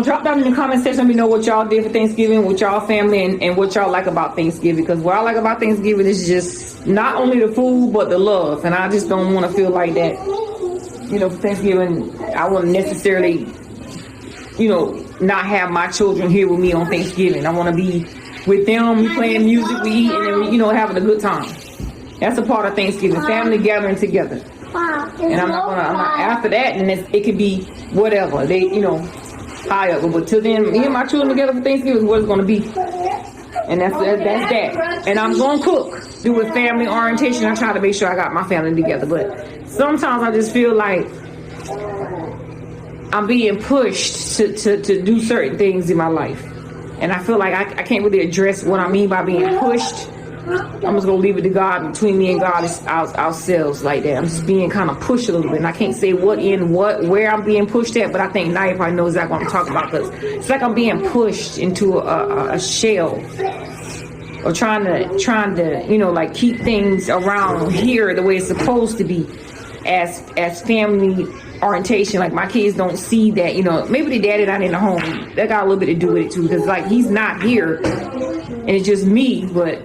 drop down in the comment section. Let me know what y'all did for Thanksgiving with y'all family and what y'all like about Thanksgiving. Because what I like about Thanksgiving is just not only the food, but the love. And I just don't want to feel like that, for Thanksgiving, I wouldn't necessarily, not have my children here with me on Thanksgiving. I want to be with them, we playing music, we eating, and we, having a good time. That's a part of Thanksgiving, family gathering together. And I'm not after that, and it could be whatever, they, high up. But till then, me and my children together for Thanksgiving is what it's going to be. And that's that. And I'm going to cook. Do a family orientation. I try to make sure I got my family together. But sometimes I just feel like I'm being pushed to do certain things in my life. And I feel like I can't really address what I mean by being pushed. I'm just going to leave it to God. Between me and God, it's ourselves like that. I'm just being kind of pushed a little bit. And I can't say where I'm being pushed at, but I think now you probably know exactly what I'm talking about. Because it's like I'm being pushed into a shell. Or trying to, keep things around here the way it's supposed to be as family orientation. Like my kids don't see that, maybe the daddy not in the home. That got a little bit to do with it too. Because he's not here and it's just me, but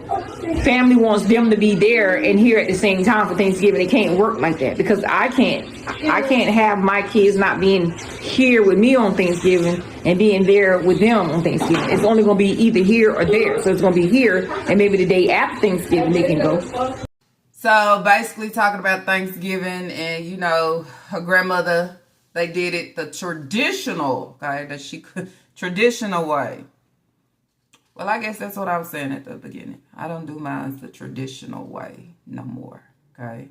family wants them to be there and here at the same time for Thanksgiving. It can't work like that because I can't have my kids not being here with me on Thanksgiving and being there with them on Thanksgiving. It's only going to be either here or there. So it's going to be here and maybe the day after Thanksgiving they can go. So basically talking about Thanksgiving and, her grandmother, they did it the traditional, traditional way. Well, I guess that's what I was saying at the beginning. I don't do mine the traditional way no more, okay?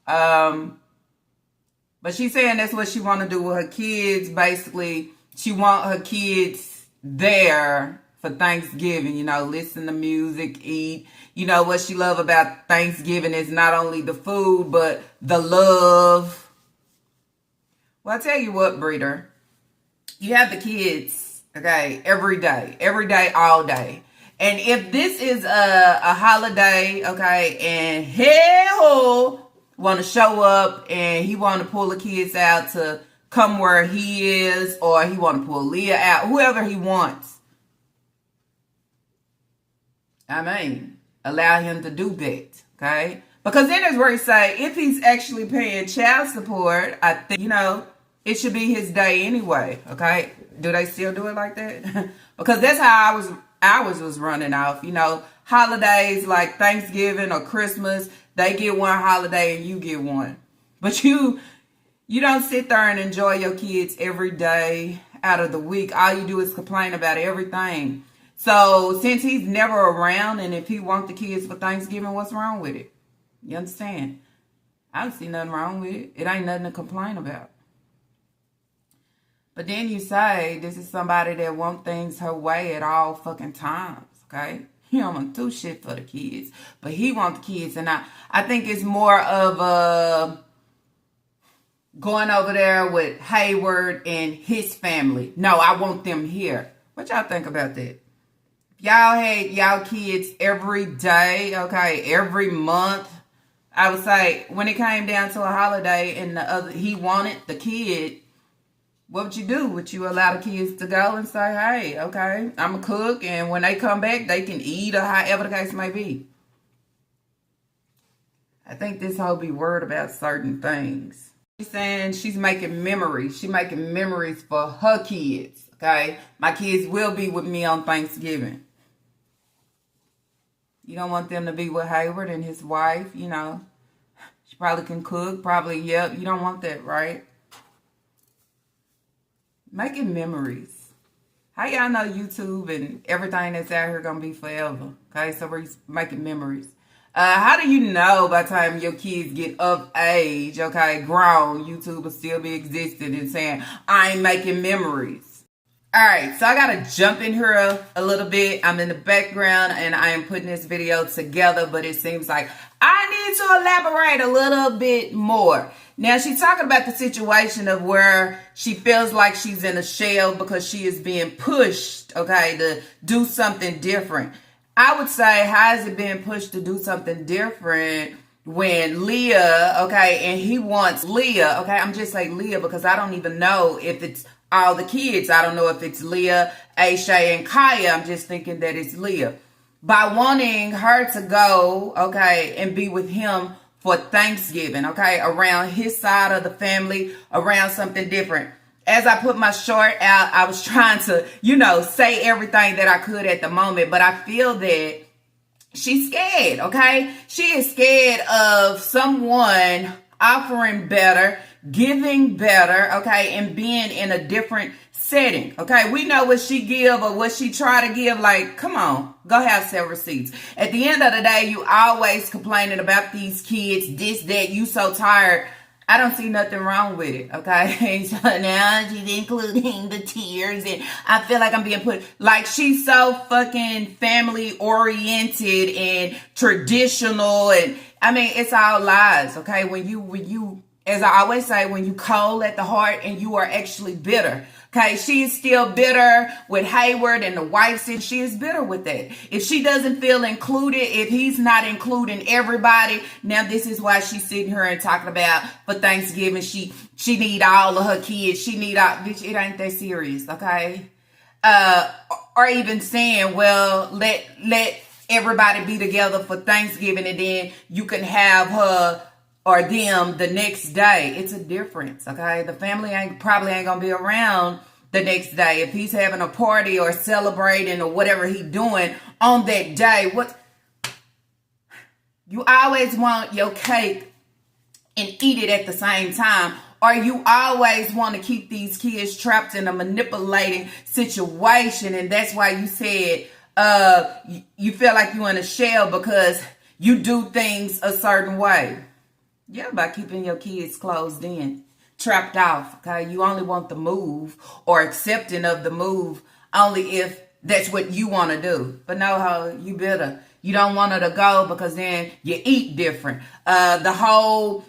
But she's saying that's what she want to do with her kids. Basically, she want her kids there for Thanksgiving, listen to music, eat. What she love about Thanksgiving is not only the food, but the love. Well, I tell you what, breeder. You have the kids, okay, every day, all day. And if this is a holiday, okay, and hell want to show up and he want to pull the kids out to come where he is, or he want to pull Leah out, whoever he wants. I mean, allow him to do that, okay? Because then there's where he say, if he's actually paying child support, I think, it should be his day anyway, okay? Do they still do it like that? Because that's how ours was running off. Holidays like Thanksgiving or Christmas, they get one holiday and you get one. But you don't sit there and enjoy your kids every day out of the week. All you do is complain about everything. So since he's never around, and if he wants the kids for Thanksgiving, what's wrong with it? You understand? I don't see nothing wrong with it. It ain't nothing to complain about. But then you say this is somebody that wants things her way at all fucking times, okay? He don't want to do shit for the kids, but he wants the kids. And I think it's more of going over there with Hayward and his family. No, I want them here. What y'all think about that? Y'all had y'all kids every day, okay, every month. I would say when it came down to a holiday and he wanted the kid, what would you do? Would you allow the kids to go and say, hey, okay, I'm a cook, and when they come back, they can eat, or however the case may be? I think this hoe be worried about certain things. She's saying she's making memories. She's making memories for her kids, okay? My kids will be with me on Thanksgiving. You don't want them to be with Hayward and his wife, She probably can cook, probably, yep. You don't want that, right? Making memories. How y'all know YouTube and everything that's out here gonna be forever? Okay, so we're making memories. How do you know by the time your kids get of age, okay, grown, YouTube will still be existing and saying, I ain't making memories? All right, so I gotta jump in here a little bit. I'm in the background and I am putting this video together, but it seems like I need to elaborate a little bit more. Now, she's talking about the situation of where she feels like she's in a shell because she is being pushed, okay, to do something different. I would say, how is it being pushed to do something different when Leah, okay, and he wants Leah, okay, I'm just saying Leah because I don't even know if it's all the kids. I don't know if it's Leah, Aisha, and Kaya. I'm just thinking that it's Leah. By wanting her to go, okay, and be with him for Thanksgiving, okay, around his side of the family, around something different. As I put my short out, I was trying to, say everything that I could at the moment, but I feel that she's scared, okay? She is scared of someone offering better, giving better, okay, and being in a different setting, okay? We know what she give or what she try to give. Like, come on, go have several seats. At the end of the day, you always complaining about these kids, this, that, you so tired. I don't see nothing wrong with it, okay? So now she's including the tears, and I feel like I'm being put, like she's so fucking family oriented and traditional, and I mean, it's all lies, okay? When you, as I always say, when you cold at the heart and you are actually bitter. Okay, she is still bitter with Hayward and the wife said she is bitter with that. If she doesn't feel included, if he's not including everybody, now this is why she's sitting here and talking about for Thanksgiving, she need all of her kids. She need all, bitch, it ain't that serious, okay? Or even saying, well, let everybody be together for Thanksgiving and then you can have her or them the next day. It's a difference, okay? The family probably ain't gonna be around the next day. If he's having a party or celebrating or whatever he doing on that day, you always want your cake and eat it at the same time, or you always want to keep these kids trapped in a manipulating situation, and that's why you said you feel like you're in a shell because you do things a certain way. Yeah, by keeping your kids closed in, trapped off, okay? You only want the move or accepting of the move only if that's what you want to do. But no, you bitter. You don't want her to go because then you eat different. The whole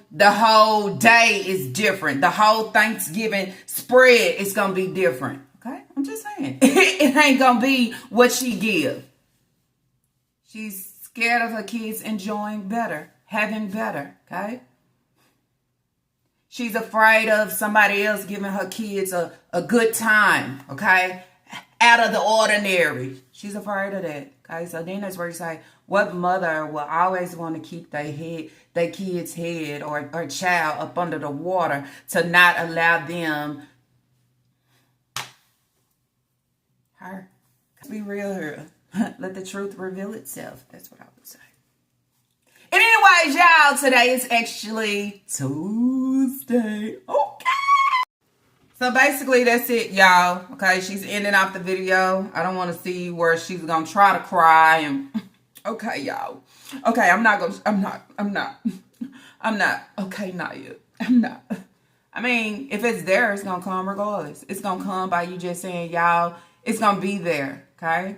day is different. The whole Thanksgiving spread is going to be different, okay? I'm just saying. It ain't going to be what she give. She's scared of her kids enjoying better, having better, okay? She's afraid of somebody else giving her kids a good time, okay? Out of the ordinary. She's afraid of that, okay? So then that's where you say, what mother will always want to keep their kid's head or child up under the water to not allow them, her, be real here. Let the truth reveal itself. That's what I would say. And anyways, y'all, today is actually Tuesday. Okay. So basically, that's it, y'all. Okay, she's ending off the video. I don't want to see where she's going to try to cry. And okay, y'all. Okay, I'm not. Okay, Naya. I'm not. I mean, if it's there, it's going to come regardless. It's going to come by you just saying, y'all, it's going to be there. Okay?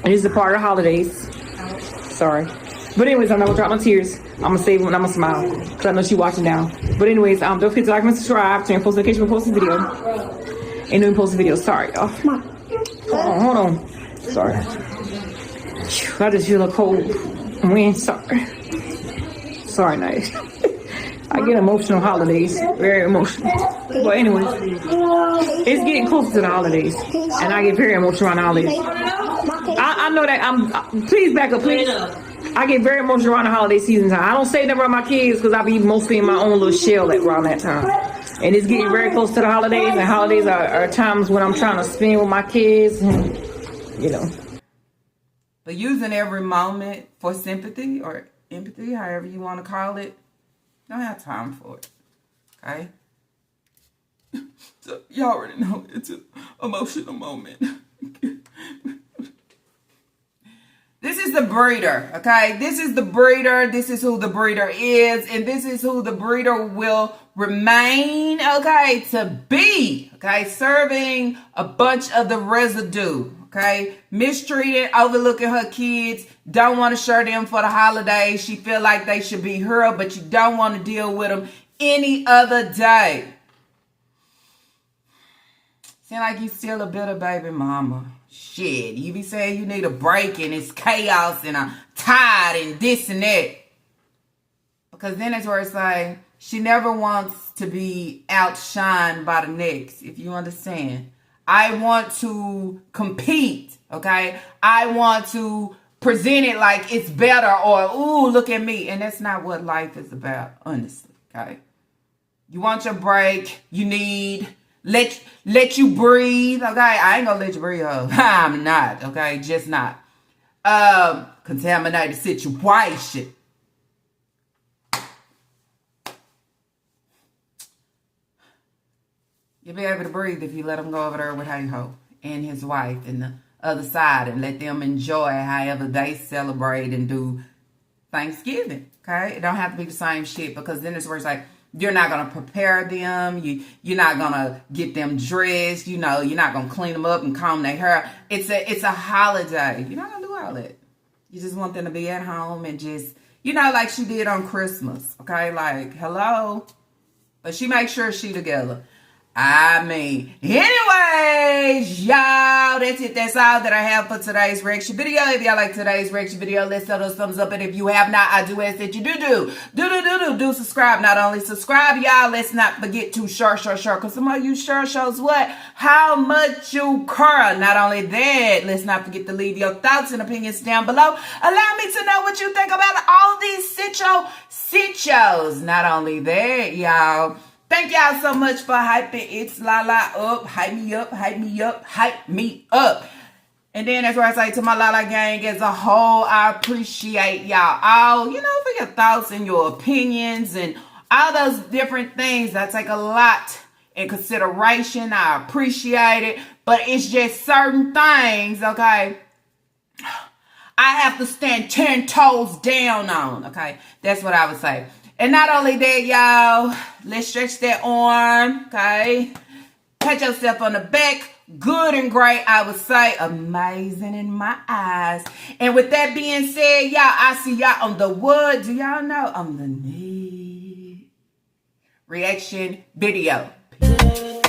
This is a part of the holidays. Sorry. But anyways, I'm not gonna drop my tears. I'm gonna save them and I'm gonna smile. Because I know she's watching now. But anyways, don't forget to like and subscribe. Turn your post notification when we post a video. And then we post a video. Sorry, y'all. Hold on. Sorry. I just feel a cold wind. Sorry, nice. I get emotional holidays. Very emotional. But anyways, it's getting closer to the holidays. And I get very emotional around the holidays. I know that please back up, please. I get very emotional around the holiday season time. I don't say never around my kids because I be mostly in my own little shell around that time. And it's getting very close to the holidays. And holidays are times when I'm trying to spend with my kids. And, you know. But using every moment for sympathy or empathy, however you want to call it, don't have time for it. Okay? So y'all already know it's an emotional moment. This is the breeder, okay? This is the breeder. This is who the breeder is. And this is who the breeder will remain, okay, to be, okay? Serving a bunch of the residue, okay? Mistreated, overlooking her kids. Don't want to share them for the holidays. She feel like they should be her, but you don't want to deal with them any other day. Seem like you still a bitter baby mama. Shit, you be saying you need a break and it's chaos and I'm tired and this and that. Because then it's where it's like, she never wants to be outshined by the next, if you understand. I want to compete, okay? I want to present it like it's better or, ooh, look at me. And that's not what life is about, honestly, okay? You want your break, you need... Let you breathe, okay? I ain't gonna let you breathe, I'm not, okay? Just not. Contaminated situation. You'll be able to breathe if you let him go over there with Hey-Ho and his wife and the other side and let them enjoy however they celebrate and do Thanksgiving, okay? It don't have to be the same shit because then it's where it's like, you're not going to prepare them. You're not going to get them dressed. You know, you're not going to clean them up and comb their hair. It's a holiday. You're not going to do all that. You just want them to be at home and just, you know, like she did on Christmas. Okay, like, hello. But she makes sure she together. I mean, anyways, y'all, that's it. That's all that I have for today's reaction video. If y'all like today's reaction video, let's throw those thumbs up. And if you have not, I do ask that you do subscribe. Not only subscribe, y'all, let's not forget to share. Because some of you share shows what? How much you care. Not only that, let's not forget to leave your thoughts and opinions down below. Allow me to know what you think about all these sit-shows. Not only that, y'all. Thank y'all so much for hyping It's Lala up. Hype me up. Hype me up. And then that's where I say to my Lala gang as a whole, I appreciate y'all all, you know, for your thoughts and your opinions and all those different things. I take a lot in consideration. I appreciate it. But it's just certain things, okay, I have to stand 10 toes down on, okay? That's what I would say. And not only that, y'all, let's stretch that arm, okay? Pat yourself on the back. Good and great, I would say. Amazing in my eyes. And with that being said, y'all, I see y'all on the what? Do y'all know? On the knee reaction video. Peace.